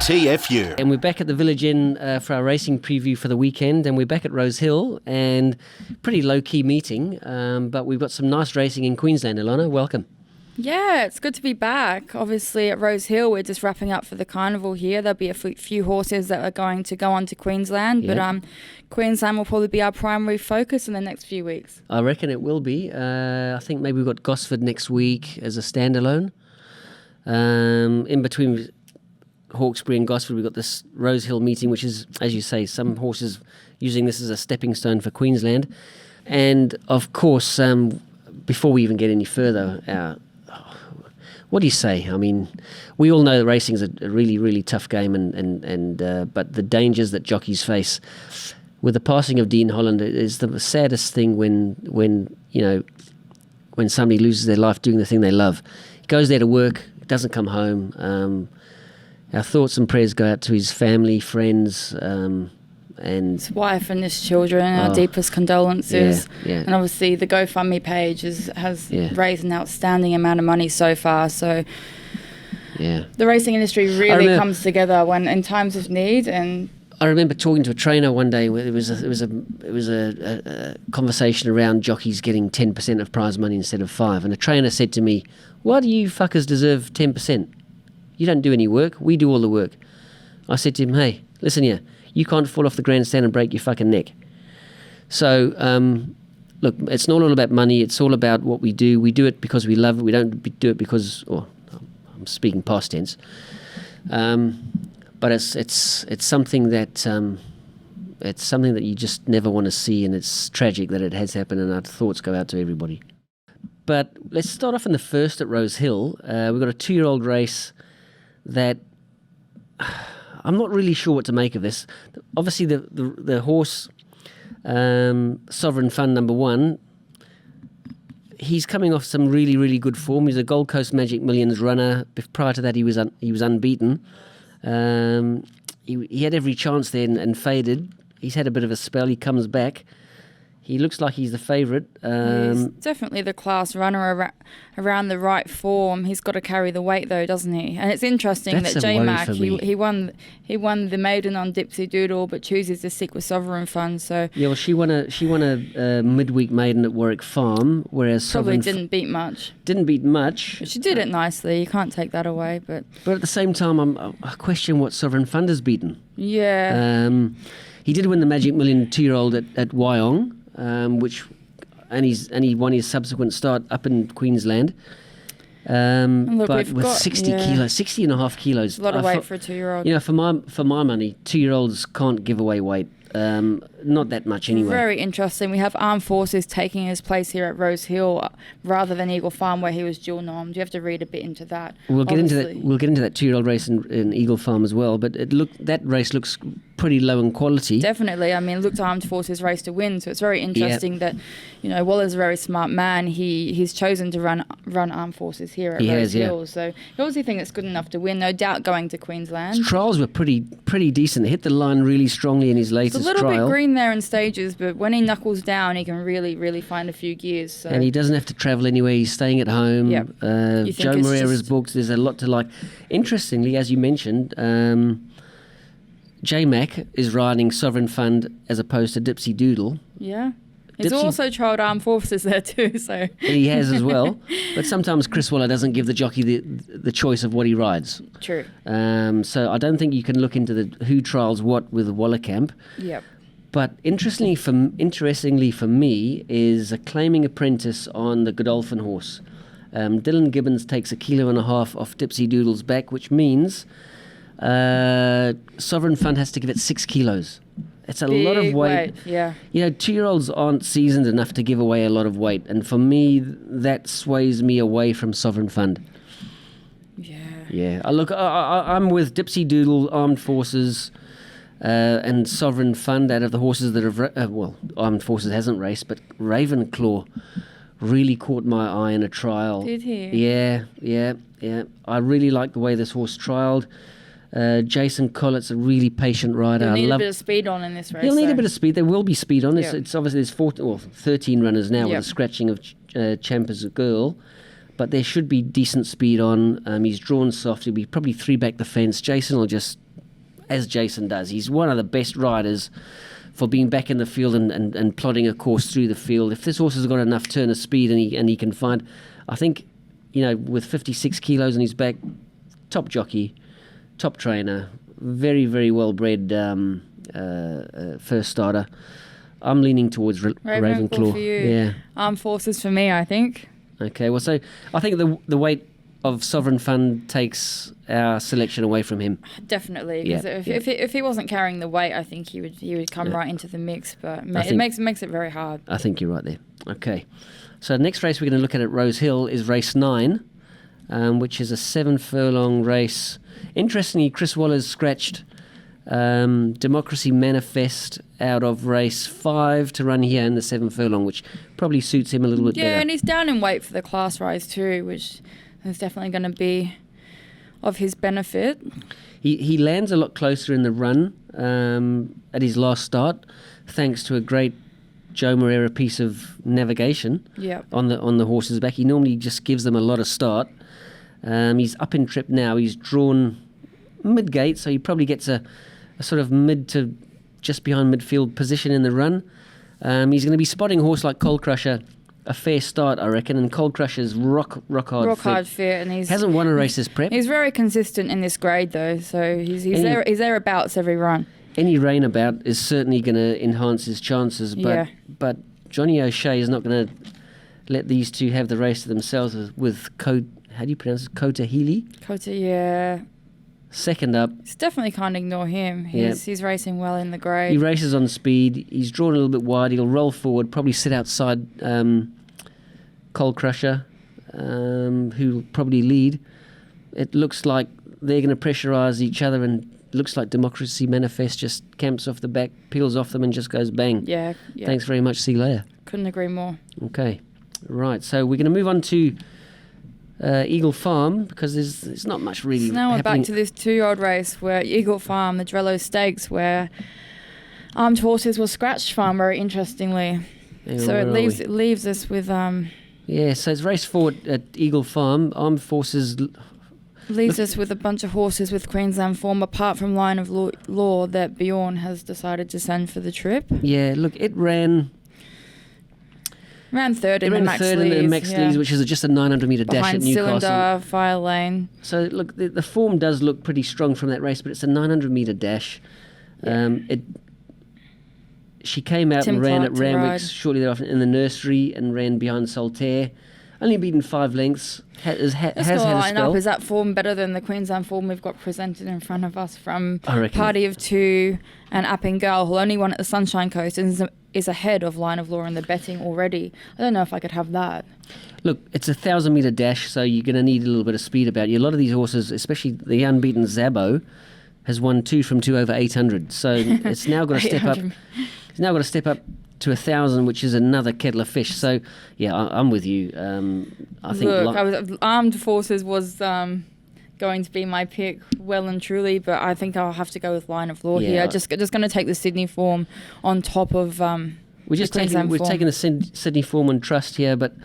BTFU. And we're back at the Village Inn for our racing preview for the weekend, and we're back at Rosehill, and pretty low-key meeting, but we've got some nice racing in Queensland. Alana, welcome. Yeah, it's good to be back. Obviously at Rosehill, we're just wrapping up for the carnival here. There'll be a few horses that are going to go on to Queensland, but Queensland will probably be our primary focus in the next few weeks. I reckon it will be. I think maybe we've got Gosford next week as a standalone. In between Hawkesbury and Gosford, we've got this Rosehill meeting, which is, as you say, some horses using this as a stepping stone for Queensland. And, of course, before we even get any further, what do you say? I mean, we all know that racing is a really, really tough game, but the dangers that jockeys face with the passing of Dean Holland is the saddest thing when somebody loses their life doing the thing they love. He goes there to work, doesn't come home. Our thoughts and prayers go out to his family, friends, and his wife and his children. Our deepest condolences. Yeah. And obviously the GoFundMe page has raised an outstanding amount of money so far. So the racing industry really comes together when in times of need. And I remember talking to a trainer one day where it was a conversation around jockeys getting 10% of prize money instead of 5%, and a trainer said to me, "Why do you fuckers deserve 10%? You don't do any work. We do all the work." I said to him, "Hey, listen here. You can't fall off the grandstand and break your fucking neck." So, look, it's not all about money. It's all about what we do. We do it because we love it. We don't do it because, I'm speaking past tense. But it's something that you just never want to see, and it's tragic that it has happened. And our thoughts go out to everybody. But let's start off in the first at Rosehill. We've got a 2-year-old race that I'm not really sure what to make of this. Obviously, the horse, Sovereign Fund number 1, he's coming off some really, really good form. He's a Gold Coast Magic Millions runner. Prior to that, he was unbeaten. He had every chance there and faded. He's had a bit of a spell. He comes back. He looks like he's the favourite. He's definitely the class runner around the right form. He's got to carry the weight though, doesn't he? And it's interesting that J-Mac, he won the maiden on Dipsy Doodle, but chooses to stick with Sovereign Fund. So yeah, well, she won a midweek maiden at Warwick Farm, whereas probably didn't beat much. But she did it nicely. You can't take that away. But at the same time, I question what Sovereign Fund has beaten. Yeah. He did win the Magic Million 2-year-old at Wyong. And he won his subsequent start up in Queensland. But with 60 and a half kilos. A lot of weight for a 2-year-old. You know, for my money, 2-year-olds can't give away weight. Not that much anyway. Very interesting. We have Armed Forces taking his place here at Rosehill rather than Eagle Farm, where he was dual normed. You have to read a bit into that. We'll get into that 2-year-old race in Eagle Farm as well. But that race looks pretty low in quality. Definitely. I mean, looked Armed Forces race to win, so it's very interesting that, Waller's a very smart man. He's chosen to run Armed Forces here at Rosehill. So he obviously thinks it's good enough to win. No doubt going to Queensland. His trials were pretty decent. He hit the line really strongly in his latest trial. It's a little bit green there in stages, but when he knuckles down, he can really, really find a few gears. So. And he doesn't have to travel anywhere. He's staying at home. Yep. Joe Moreira's books. There's a lot to like. Interestingly, as you mentioned, J-Mac is riding Sovereign Fund as opposed to Dipsy Doodle. Yeah. He's also trialled Armed Forces there too, so... He has as well. But sometimes Chris Waller doesn't give the jockey the choice of what he rides. True. So I don't think you can look into who trials what with the Waller camp. Yep. But interestingly for me is a claiming apprentice on the Godolphin horse. Dylan Gibbons takes 1.5 kilos off Dipsy Doodle's back, which means Sovereign Fund has to give it 6 kilos. It's a lot of weight. Yeah. 2-year-olds aren't seasoned enough to give away a lot of weight. And for me, that sways me away from Sovereign Fund. Yeah. Yeah. I'm with Dipsy Doodle, Armed Forces, and Sovereign Fund out of the horses that have... Armed Forces hasn't raced, but Ravenclaw really caught my eye in a trial. Did he? Yeah. I really like the way this horse trialled. Jason Collett's a really patient rider. He'll need a bit of speed on in this race. He'll need a bit of speed. There will be speed on. Yep. It's obviously there's 13 runners now with a scratching of Champa's Girl, but there should be decent speed on. He's drawn soft. He'll be probably 3 back the fence. Jason will just as Jason does. He's one of the best riders for being back in the field and plotting a course through the field. If this horse has got enough turn of speed and he can find, I think, with 56 kilos on his back, top jockey, top trainer, very, very well bred first starter. I'm leaning towards Ravenclaw. For you. Yeah. Armed Forces for me, I think. Okay, well, so I think the weight of Sovereign Fund takes our selection away from him. Definitely, because if he wasn't carrying the weight, I think he would come right into the mix. But it makes it very hard. I think you're right there. Okay, so the next race we're going to look at Rosehill is race 9, which is a 7 furlong race. Interestingly, Chris Waller's scratched Democracy Manifest out of race 5 to run here in the 7 furlong, which probably suits him a little bit better. Yeah, and he's down in weight for the class rise too, which is definitely going to be of his benefit. He lands a lot closer in the run at his last start, thanks to a great Joe Moreira piece of navigation on the horse's back. He normally just gives them a lot of start. He's up in trip now. He's drawn mid-gate, so he probably gets a sort of mid to just behind midfield position in the run. He's going to be spotting a horse like Cold Crusher a fair start, I reckon, and Cold Crusher's rock hard fit, and he hasn't won a race as prep. He's very consistent in this grade though, so he's thereabouts every run. Any rain about is certainly going to enhance his chances, but Johnny O'Shea is not going to let these two have the race to themselves with how do you pronounce it? Kota Healy? Yeah. Second up. It's definitely can't ignore him. He's racing well in the grade. He races on speed. He's drawn a little bit wide. He'll roll forward, probably sit outside Cold Crusher, who'll probably lead. It looks like they're going to pressurise each other, and looks like Democracy Manifest just camps off the back, peels off them and just goes bang. Yeah. Thanks very much, see you later. Couldn't agree more. Okay. Right, so we're going to move on to Eagle Farm, because there's not much really now we're happening. back to this 2-year-old race where Eagle Farm, the Drello Stakes, where Armed Forces was scratched from, very interestingly. So it leaves us with... so it's race 4 at Eagle Farm. Armed Forces... Leaves us with a bunch of horses with Queensland form, apart from Line of Law that Bjorn has decided to send for the trip. Yeah, look, it ran third in the Max Lees, which is just a 900-metre dash at Newcastle. Cylinder, Fire Lane. So, look, the form does look pretty strong from that race, but it's a 900-metre dash. She came out and ran at Randwick shortly thereafter in the nursery and ran behind Solitaire. Only beaten 5 lengths. Has had a spell. Is that form better than the Queensland form we've got presented in front of us from Party of 2 and Apping Girl, who only won at the Sunshine Coast and is ahead of Line of Law in the betting already? I don't know if I could have that. Look, it's a 1,000-metre dash, so you're going to need a little bit of speed about you. A lot of these horses, especially the unbeaten Zabo, has won 2 from 2 over 800. So it's now got to step up. It's now got to step up to 1,000, which is another kettle of fish. So, yeah, I'm with you. I think Armed Forces was going to be my pick, well and truly, but I think I'll have to go with Line of Law here. Just going to take the Sydney form on top of we've taken the Sydney form on trust here, but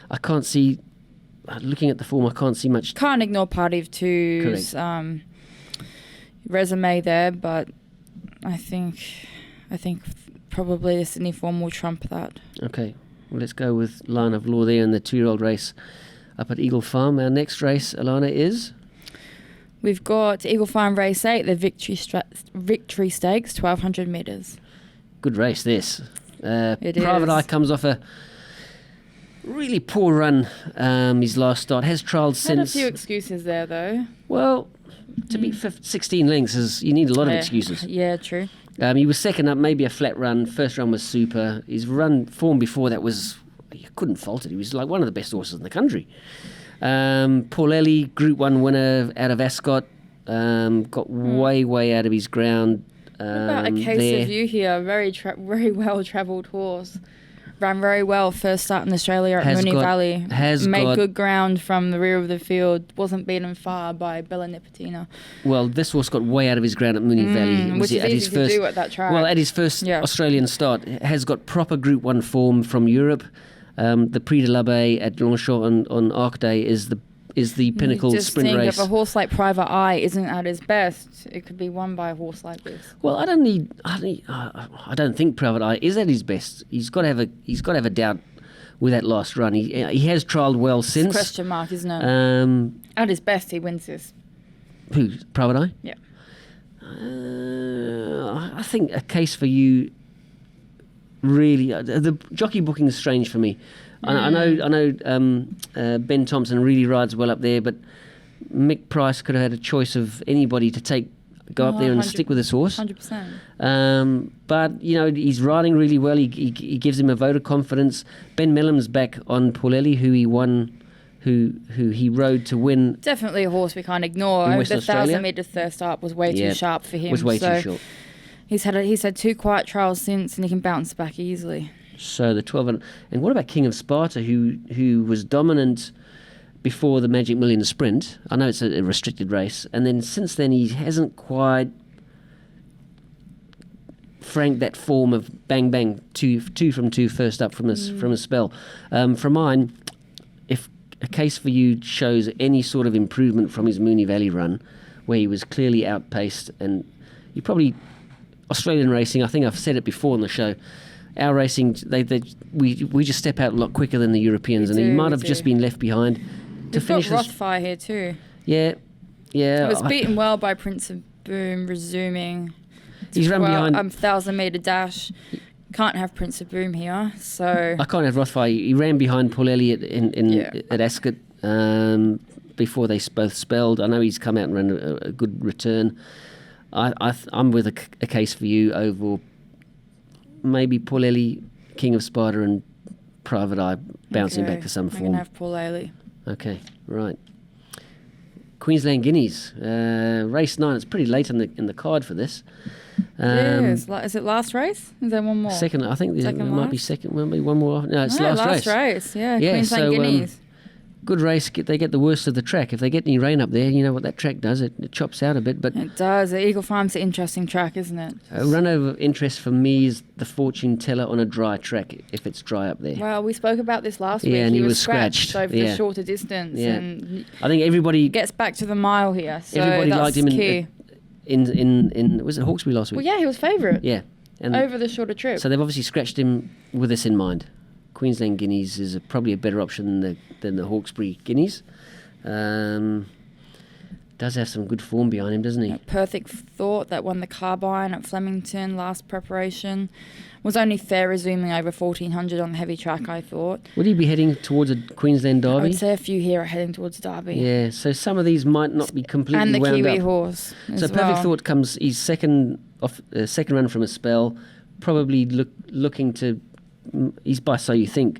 I can't see. Looking at the form, I can't see much. Can't ignore Party of 2's resume there, but I think probably the Sydney form will trump that. Okay, well, let's go with Line of Law there in the 2-year-old race up at Eagle Farm. Our next race, Alana, is? We've got Eagle Farm race 8, the Victory Stakes, 1,200 metres. Good race, this. It Private is. Eye comes off a really poor run his last start. Has trialled since. Had a few excuses there, though. Well, to beat 16 lengths, you need a lot of excuses. Yeah, true. He was second up, maybe a flat run. First run was super. His run form before that was, you couldn't fault it. He was like one of the best horses in the country. Paul Ellie, Group 1 winner out of Ascot, got way out of his ground. What about A Case of You here? Very well travelled horse. Ran very well first start in Australia at Moonee Valley. Made good ground from the rear of the field. Wasn't beaten far by Bella Nipotina. Well, this horse got way out of his ground at Moonee Valley. Which is easy to do at that track. Well, at his first Australian start. Has got proper Group 1 form from Europe. The Prix de l'Abbé at Longchamp on Arc Day is the is the pinnacle sprint race. If a horse like Private Eye isn't at his best, it could be won by a horse like this. Well, I don't think Private Eye is at his best. He's got to have a doubt with that last run. He has trialled well since. It's a question mark, isn't it? At his best, he wins this. Who? Private Eye? Yeah. I think A Case for You. Really, the jockey booking is strange for me. I know. Ben Thompson really rides well up there, but Mick Price could have had a choice of anybody to go up there and stick with his horse. 100%. But he's riding really well. He gives him a vote of confidence. Ben Melham's back on Paulelli, who he won, who he rode to win. Definitely a horse we can't ignore. The 1,000 metres first up was way too sharp for him. Was way too short. He's had 2 quiet trials since, and he can bounce back easily. So the 12 and what about King of Sparta, who was dominant before the Magic Million Sprint? I know it's a restricted race, and then since then he hasn't quite franked that form of bang bang 2 from 2 first up from a spell. From mine, if A Case for You shows any sort of improvement from his Moonee Valley run, where he was clearly outpaced, and you probably Australian racing, I think I've said it before on the show. Our racing, we just step out a lot quicker than the Europeans, and he might have just been left behind to finish. We've got Rothfire here too. Yeah. It was beaten well by Prince of Boom, resuming. He's run behind 1,000 metre dash. Can't have Prince of Boom here, so I can't have Rothfire. He ran behind Paul Elliott at Ascot before they both spelled. I know he's come out and ran a good return. I'm with a Case for You over maybe Paulelli, King of Sparta, and Private Eye bouncing back to some form. I'm going to have Paulelli. Okay, right. Queensland Guineas, race 9. It's pretty late in the card for this. Is it last race? Is there one more? Second, I think there might be second. Maybe one more. No, it's last race. Yeah, Queensland Guineas. Good race. They get the worst of the track. If they get any rain up there, you know what that track does. It chops out a bit. But it does. The Eagle Farm's an interesting track, isn't it? A run over interest for me is the Fortune Teller on a dry track, if it's dry up there. Well, we spoke about this last week. Yeah, and he was scratched over the shorter distance. Yeah. And I think everybody gets back to the mile here. So everybody that's liked him key. in was it Hawkesbury last week? Well, yeah, he was favourite. Yeah, and over the shorter trip. So they've obviously scratched him with this in mind. Queensland Guineas is probably a better option than the Hawkesbury Guineas. Does have some good form behind him, doesn't he? Perfect Thought that won the Carbine at Flemington last preparation. Was only fair resuming over 1,400 on the heavy track, I thought. Would he be heading towards a Queensland Derby? I would say a few here are heading towards Derby. Yeah, so some of these might not be completely wound up. And the Kiwi horse So Perfect Thought comes, he's second run from a spell, probably looking to, he's by So You Think.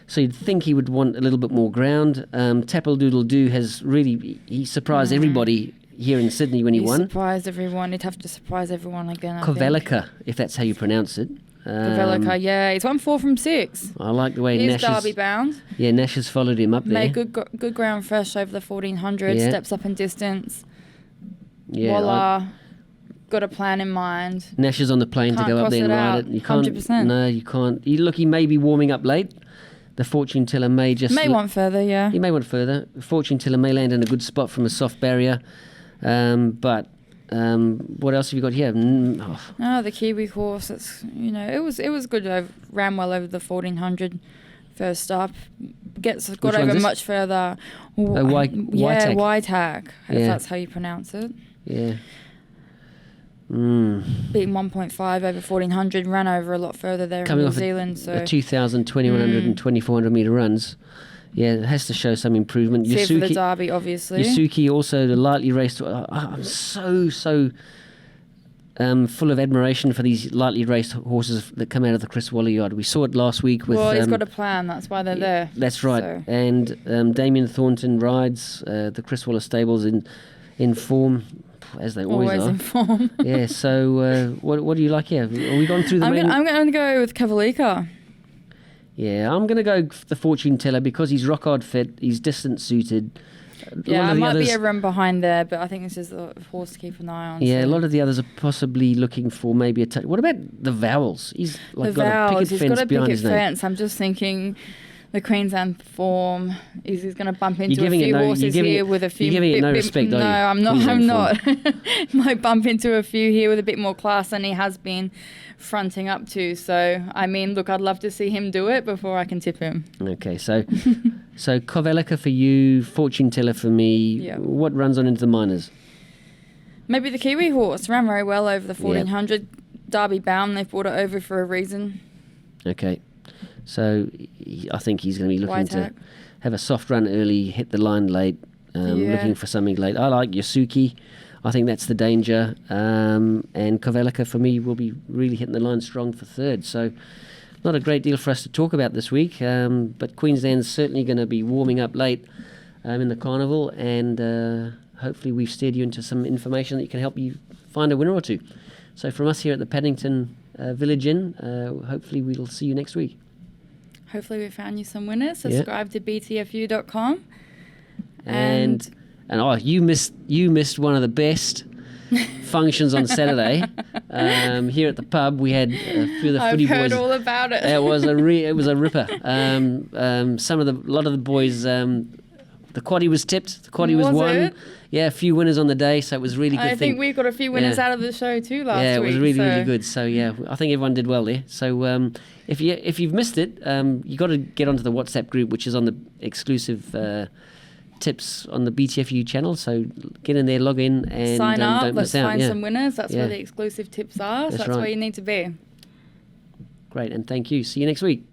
So you'd think he would want a little bit more ground. Tapple Doodle Doo has really, he surprised everybody here in Sydney when he won. Surprised everyone. He'd have to surprise everyone again, Kovelica, if that's how you pronounce it. Kovelica, yeah. He's won 4 from 6. I like the way He's Derby bound. Yeah, Nash has followed him up there. Made good ground fresh over the 1,400. Yeah. Steps up in distance. Yeah, Voila. Got a plan in mind. Nash is on the plane to go up there and ride it. You can't. 100%. No, you can't. He may be warming up late. The Fortune Teller may want further, yeah. He may want further. Fortune Teller may land in a good spot from a soft barrier. But what else have you got here? The Kiwi horse. It was good. Ran well over the 1,400 first up. Got over much further. Whitehack, if that's how you pronounce it. Yeah. Beaten 1.5 over 1,400, ran over a lot further there Coming in New off Zealand. A 2,000, 2,100 and 2,400 metre runs. Yeah, it has to show some improvement. Fair for the Derby, obviously. Yusuke also, the lightly raced. I'm so full of admiration for these lightly raced horses that come out of the Chris Waller yard. We saw it last week with... Well, he's got a plan. That's why they're there. That's right. So. And Damien Thornton rides the Chris Waller stables in form... as they always are. In form. Yeah, so what do you like here? Are we gone through the I'm going to go with Kavalika. Yeah, I'm going to go the Fortune Teller because he's rock hard fit, he's distance suited. Yeah, I might be a run behind there, but I think this is a horse to keep an eye on. Yeah, so. A lot of the others are possibly looking for maybe a touch. What about the Vowels? He's got a picket fence behind his name. I'm just thinking the Queensland form. He's going to bump into a few horses here with a few. You're giving it no respect, no, are you? I'm not. Might bump into a few here with a bit more class than he has been fronting up to. So, I mean, look, I'd love to see him do it before I can tip him. Okay, so Kovelica for you, Fortune Teller for me. Yep. What runs on into the minors? Maybe the Kiwi horse. Ran very well over the 1400. Yep. Derby bound, they've brought it over for a reason. Okay, so I think he's going to be looking to have a soft run early, hit the line late, looking for something late. I like Yasuki. I think that's the danger. And Kovelica for me will be really hitting the line strong for third. So not a great deal for us to talk about this week, but Queensland's certainly going to be warming up late in the carnival, and hopefully we've steered you into some information that can help you find a winner or two. So from us here at the Paddington Village Inn, hopefully we'll see you next week. Hopefully we found you some winners. Subscribe to btfu.com. And you missed one of the best functions on Saturday. Here at the pub, we had a few of the footy boys. I've heard all about it. It was a ripper. A lot of the boys. The quaddie was tipped. The quaddie was won. It? Yeah, a few winners on the day, so it was really good. I think we got a few winners out of the show too last week. Yeah, it was really good. So yeah, I think everyone did well there. So if you've missed it, you got to get onto the WhatsApp group, which is on the exclusive tips on the BTFU channel. So get in there, log in, and sign up. Don't Let's miss out. find some winners. That's where the exclusive tips are. So that's right. where you need to be. Great, and thank you. See you next week.